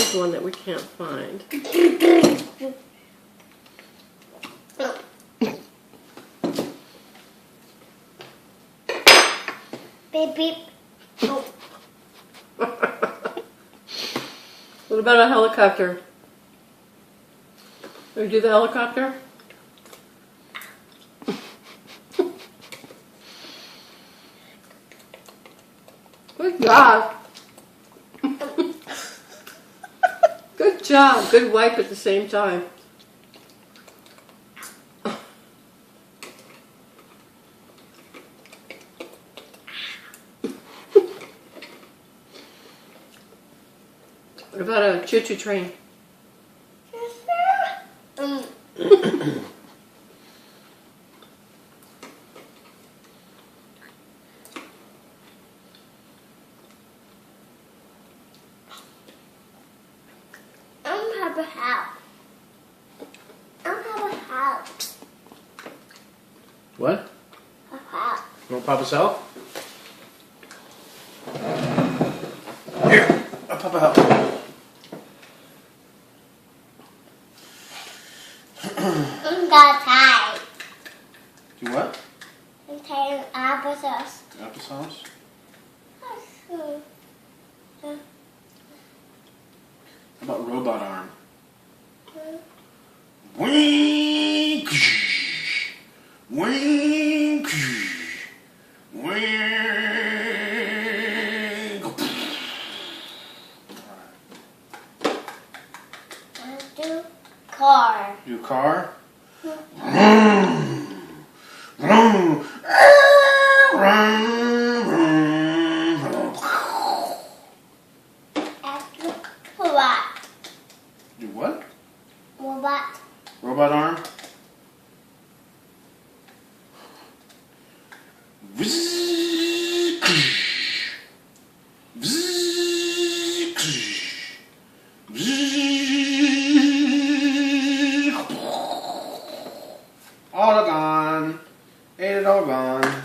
is one that we can't find. Beep beep. Oh. What about a helicopter? Will you do the helicopter? Good job. Good job. Good wipe at the same time. What about a choo-choo train? Have a house. I have a house. What? A house. You want Papa's help? Here, I'll Papa help. I'm got tired. Do what? I'm tired of applesauce. Applesauce? How about robot arm? Wing, wing, wing. Do car. Do car. After what? Do what?